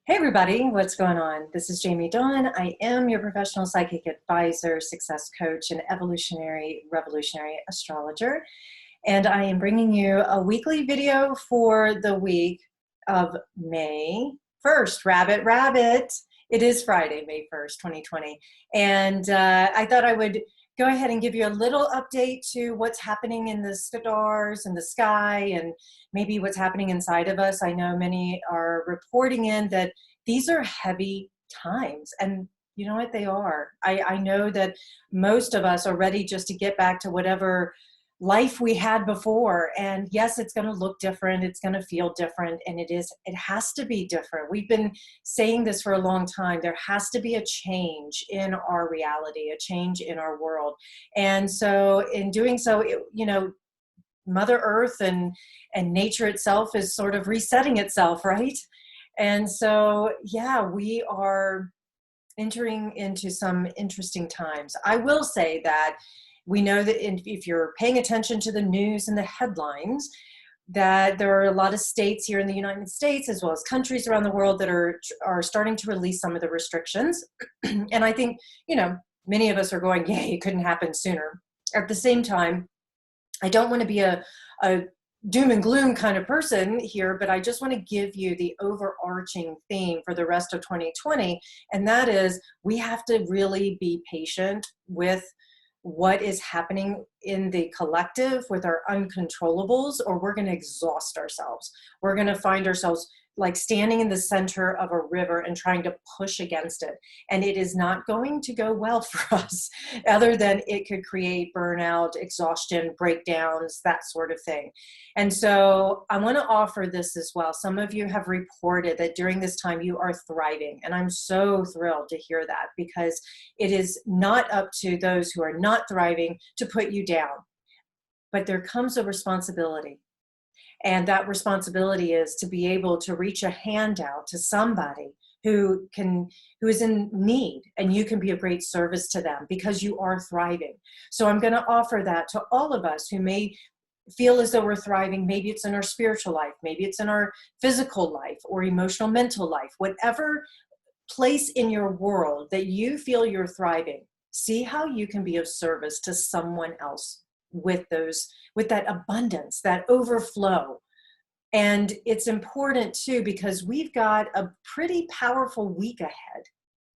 Hey everybody, what's going on? This is Jamie Dawn. I am your professional psychic advisor, success coach, and evolutionary revolutionary astrologer. And I am bringing you a weekly video for the week of May 1st. Rabbit, rabbit. It is Friday, May 1st, 2020. And I thought I would go ahead and give you a little update to what's happening in the stars and the sky and maybe what's happening inside of us. I know many are reporting in that these are heavy times, and you know what they are. I know that most of us are ready just to get back to whatever life we had before. And yes, it's going to look different. It's going to feel different. And it has to be different. We've been saying this for a long time. There has to be a change in our reality, a change in our world. And so in doing so, Mother Earth and nature itself is sort of resetting itself, right? And so, yeah, we are entering into some interesting times. I will say that we know that if you're paying attention to the news and the headlines, that there are a lot of states here in the United States, as well as countries around the world, that are starting to release some of the restrictions. And I think, many of us are going, yay, it couldn't happen sooner. At the same time, I don't want to be a doom and gloom kind of person here, but I just want to give you the overarching theme for the rest of 2020. And that is, we have to really be patient with what is happening in the collective with our uncontrollables, or we're going to exhaust ourselves. We're going to find ourselves like standing in the center of a river and trying to push against it. And it is not going to go well for us, other than it could create burnout, exhaustion, breakdowns, that sort of thing. And so I want to offer this as well. Some of you have reported that during this time you are thriving. And I'm so thrilled to hear that, because it is not up to those who are not thriving to put you down. But there comes a responsibility. And that responsibility is to be able to reach a hand out to somebody who is in need, and you can be of great service to them because you are thriving. So I'm going to offer that to all of us who may feel as though we're thriving. Maybe it's in our spiritual life, maybe it's in our physical life or emotional, mental life, whatever place in your world that you feel you're thriving. See how you can be of service to someone else with that abundance, that overflow. And it's important too, because we've got a pretty powerful week ahead.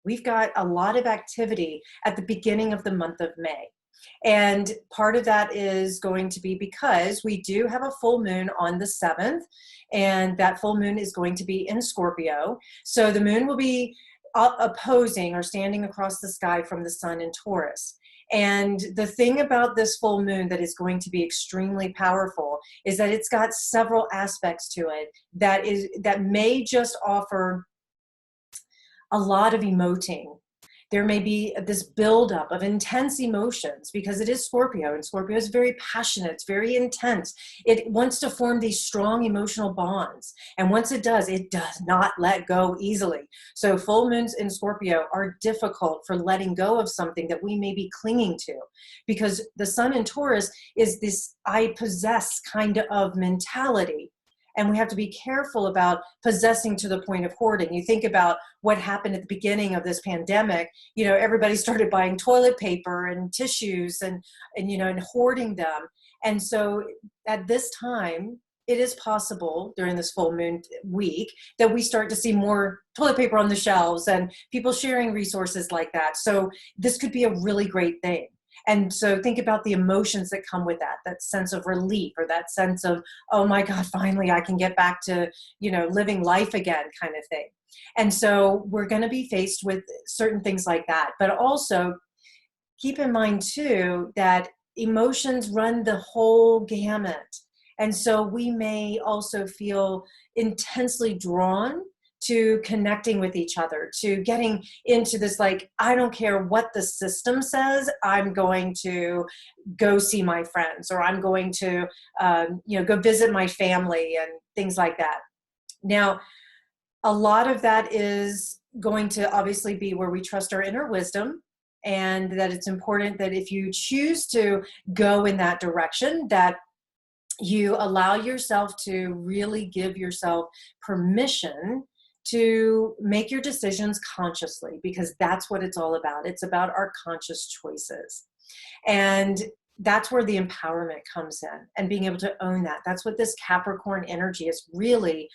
We've got a lot of activity at the beginning of the month of May. And part of that is going to be because we do have a full moon on the 7th, and that full moon is going to be in Scorpio. So the moon will be opposing or standing across the sky from the sun in Taurus. And the thing about this full moon that is going to be extremely powerful is that it's got several aspects to it that may just offer a lot of emoting. There may be this buildup of intense emotions because it is Scorpio, and Scorpio is very passionate. It's very intense. It wants to form these strong emotional bonds. And once it does not let go easily. So full moons in Scorpio are difficult for letting go of something that we may be clinging to, because the sun in Taurus is this I possess kind of mentality. And we have to be careful about possessing to the point of hoarding. You think about what happened at the beginning of this pandemic. Everybody started buying toilet paper and tissues and hoarding them. And so at this time, it is possible during this full moon week that we start to see more toilet paper on the shelves and people sharing resources like that. So this could be a really great thing. And so think about the emotions that come with that sense of relief, or that sense of, oh my God, finally I can get back to, living life again kind of thing. And so we're going to be faced with certain things like that. But also keep in mind too, that emotions run the whole gamut. And so we may also feel intensely drawn to connecting with each other, to getting into this, like, I don't care what the system says, I'm going to go see my friends, or I'm going to, go visit my family and things like that. Now, a lot of that is going to obviously be where we trust our inner wisdom, and that it's important that if you choose to go in that direction, that you allow yourself to really give yourself permission to make your decisions consciously, because that's what it's all about. It's about our conscious choices. And that's where the empowerment comes in, and being able to own that. That's what this Capricorn energy is really,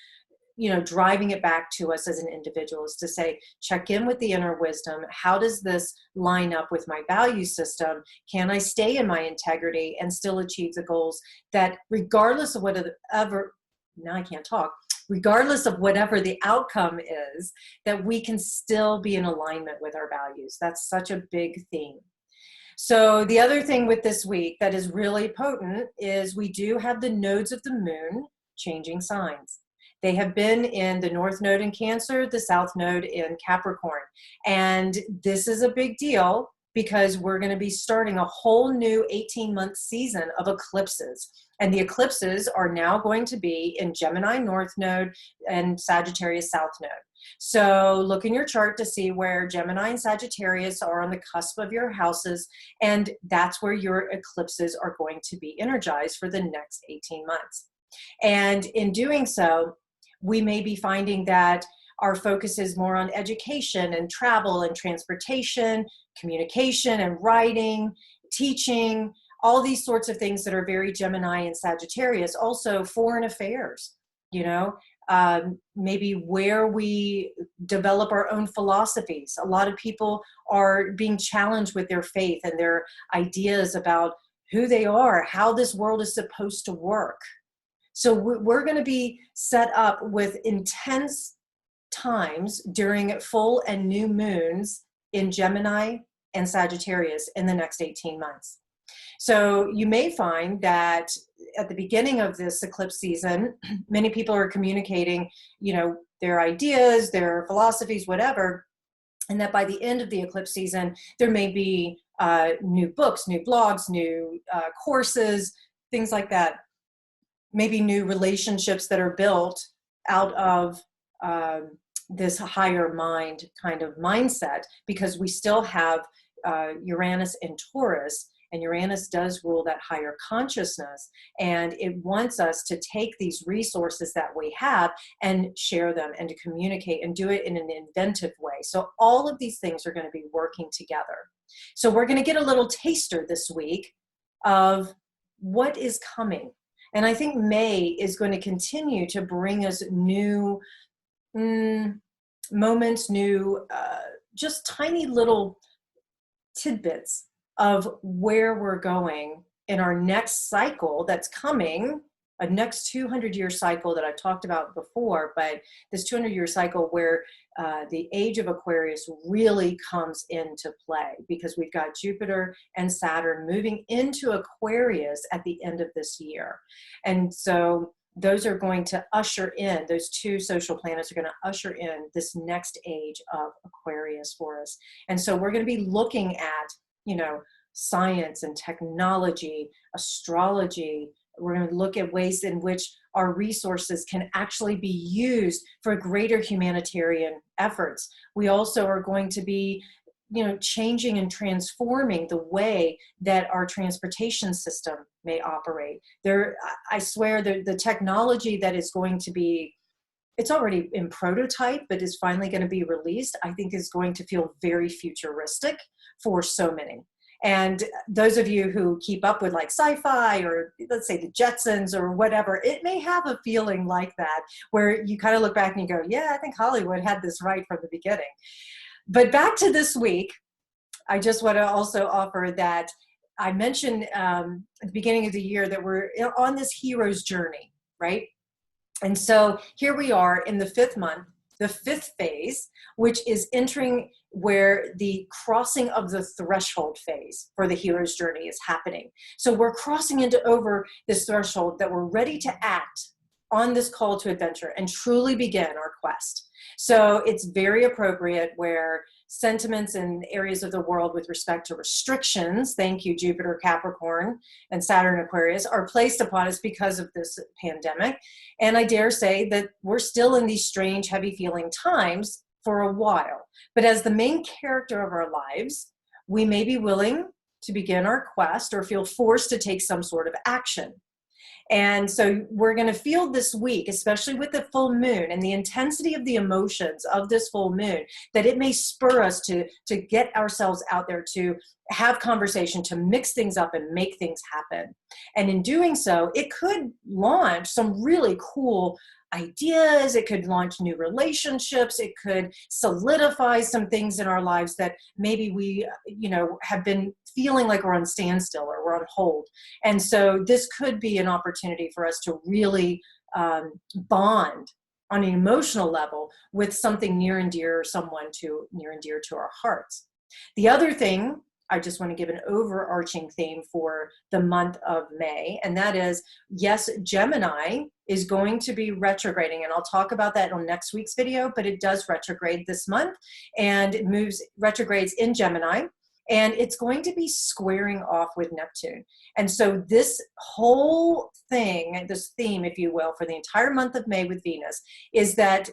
driving it back to us as an individual, is to say, check in with the inner wisdom. How does this line up with my value system? Can I stay in my integrity and still achieve the goals that, regardless of whatever, now I can't talk, regardless of whatever the outcome is, that we can still be in alignment with our values? That's such a big theme. So the other thing with this week that is really potent is we do have the nodes of the moon changing signs. They have been in the North Node in Cancer, the South Node in Capricorn. And this is a big deal because we're going to be starting a whole new 18-month season of eclipses. And the eclipses are now going to be in Gemini North Node and Sagittarius South Node. So look in your chart to see where Gemini and Sagittarius are on the cusp of your houses, and that's where your eclipses are going to be energized for the next 18 months. And in doing so, we may be finding that our focus is more on education and travel and transportation, communication and writing, teaching, all these sorts of things that are very Gemini and Sagittarius. Also foreign affairs, maybe where we develop our own philosophies. A lot of people are being challenged with their faith and their ideas about who they are, how this world is supposed to work. So we're going to be set up with intense times during full and new moons in Gemini and Sagittarius in the next 18 months. So you may find that at the beginning of this eclipse season, many people are communicating, their ideas, their philosophies, whatever, and that by the end of the eclipse season, there may be new books, new blogs, new courses, things like that. Maybe new relationships that are built out of this higher mind kind of mindset, because we still have Uranus in Taurus, and Uranus does rule that higher consciousness, and it wants us to take these resources that we have and share them and to communicate and do it in an inventive way. So all of these things are going to be working together. So we're going to get a little taster this week of what is coming. And I think May is going to continue to bring us new moments, new, just tiny little tidbits of where we're going in our next cycle that's coming, a next 200-year cycle that I've talked about before, but this 200-year cycle where the age of Aquarius really comes into play, because we've got Jupiter and Saturn moving into Aquarius at the end of this year. And so those are going to usher in, those two social planets are going to usher in this next age of Aquarius for us. And so we're going to be looking at, science and technology, astrology. We're going to look at ways in which our resources can actually be used for greater humanitarian efforts. We also are going to be, changing and transforming the way that our transportation system may operate. I swear the technology that is going to be, it's already in prototype, but is finally going to be released, I think is going to feel very futuristic for so many. And those of you who keep up with like sci-fi, or let's say the Jetsons or whatever, it may have a feeling like that, where you kind of look back and you go, yeah, I think Hollywood had this right from the beginning. But back to this week, I just want to also offer that I mentioned at the beginning of the year that we're on this hero's journey, right? And so here we are in the 5th month, the 5th phase, which is entering where the crossing of the threshold phase for the hero's journey is happening. So we're crossing over this threshold that we're ready to act on this call to adventure and truly begin our quest. So it's very appropriate where sentiments in areas of the world with respect to restrictions, thank you Jupiter Capricorn and Saturn Aquarius, are placed upon us because of this pandemic. And I dare say that we're still in these strange, heavy feeling times for a while. But as the main character of our lives, we may be willing to begin our quest or feel forced to take some sort of action. And so we're going to feel this week, especially with the full moon and the intensity of the emotions of this full moon, that it may spur us to get ourselves out there, to have conversation, to mix things up and make things happen. And in doing so, it could launch some really cool ideas. It could launch new relationships. It could solidify some things in our lives that maybe we, have been feeling like we're on standstill or we're on hold. And so this could be an opportunity for us to really bond on an emotional level with something near and dear, someone near and dear to our hearts. The other thing, I just want to give an overarching theme for the month of May, and that is, yes, Gemini is going to be retrograding, and I'll talk about that on next week's video, but it does retrograde this month, and it retrogrades in Gemini, and it's going to be squaring off with Neptune. And so this whole thing, this theme, if you will, for the entire month of May with Venus is that,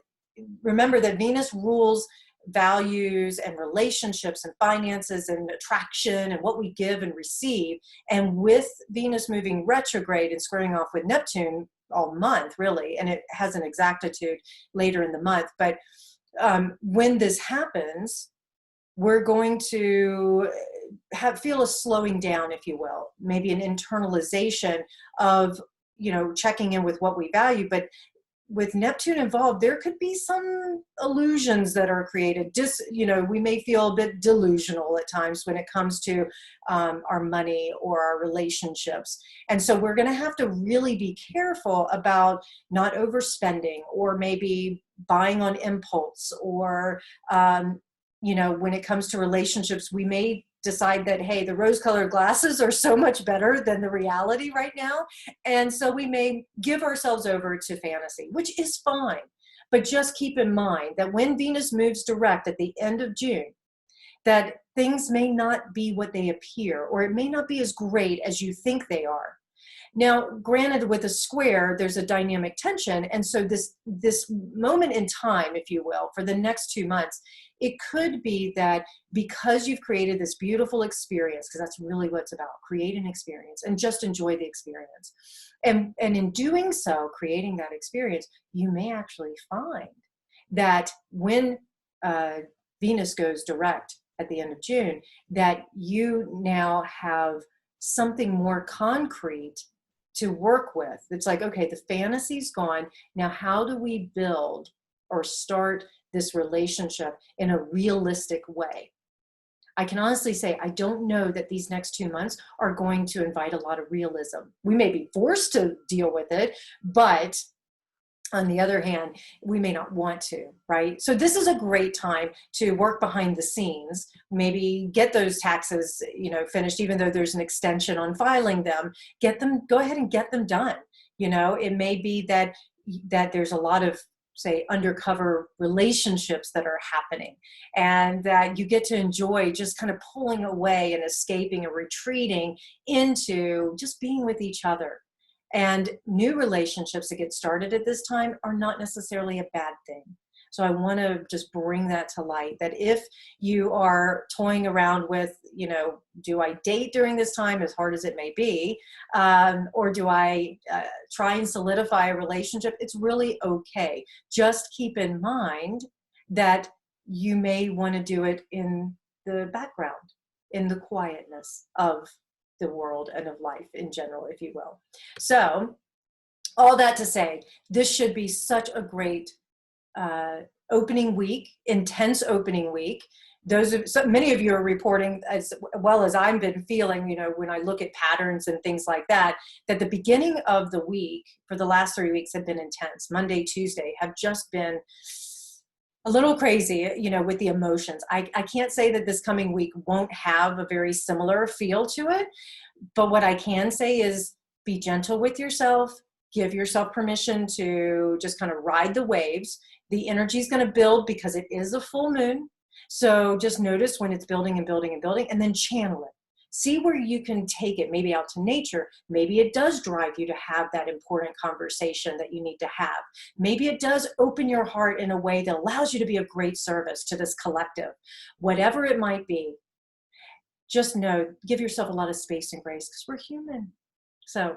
remember that Venus rules values and relationships and finances and attraction and what we give and receive. And with Venus moving retrograde and squaring off with Neptune all month, really, and it has an exactitude later in the month, but when this happens, we're going to feel a slowing down, if you will, maybe an internalization of, checking in with what we value. But with Neptune involved, there could be some illusions that are created. We may feel a bit delusional at times when it comes to our money or our relationships. And so we're going to have to really be careful about not overspending or maybe buying on impulse or, when it comes to relationships, we may decide that, hey, the rose-colored glasses are so much better than the reality right now. And so we may give ourselves over to fantasy, which is fine. But just keep in mind that when Venus moves direct at the end of June, that things may not be what they appear, or it may not be as great as you think they are. Now, granted, with a square, there's a dynamic tension. And so this moment in time, if you will, for the next 2 months, it could be that because you've created this beautiful experience, because that's really what it's about, create an experience and just enjoy the experience. And in doing so, creating that experience, you may actually find that when Venus goes direct at the end of June, that you now have something more concrete to work with. It's like, okay, the fantasy's gone. Now, how do we build or start this relationship in a realistic way? I can honestly say, I don't know that these next 2 months are going to invite a lot of realism. We may be forced to deal with it, but on the other hand, we may not want to, right? So this is a great time to work behind the scenes, maybe get those taxes, finished, even though there's an extension on filing them, go ahead and get them done. It may be that there's a lot of, say, undercover relationships that are happening, and that you get to enjoy just kind of pulling away and escaping and retreating into just being with each other. And new relationships that get started at this time are not necessarily a bad thing. So I want to just bring that to light, that if you are toying around with, do I date during this time, as hard as it may be, or do I try and solidify a relationship? It's really okay. Just keep in mind that you may want to do it in the background, in the quietness of the world and of life in general, if you will. So all that to say, this should be such a great opening week, intense opening week. Many of you are reporting, as well as I've been feeling, when I look at patterns and things like that, that the beginning of the week for the last 3 weeks have been intense. Monday, Tuesday have just been a little crazy, with the emotions. I can't say that this coming week won't have a very similar feel to it, but what I can say is be gentle with yourself, give yourself permission to just kind of ride the waves. The energy is going to build because it is a full moon. So just notice when it's building and building and building, and then channel it. See where you can take it, maybe out to nature. Maybe it does drive you to have that important conversation that you need to have. Maybe it does open your heart in a way that allows you to be of great service to this collective. Whatever it might be, just know, give yourself a lot of space and grace because we're human. So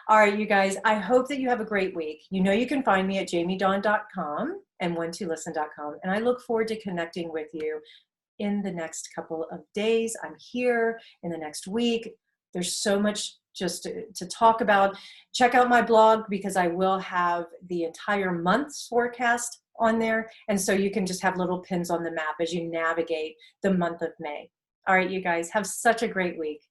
All right, you guys, I hope that you have a great week. You know you can find me at jamiedawn.com and one2listen.com. And I look forward to connecting with you in the next couple of days. I'm here in the next week. There's so much just to talk about. Check out my blog because I will have the entire month's forecast on there. And so you can just have little pins on the map as you navigate the month of May. All right, you guys, have such a great week.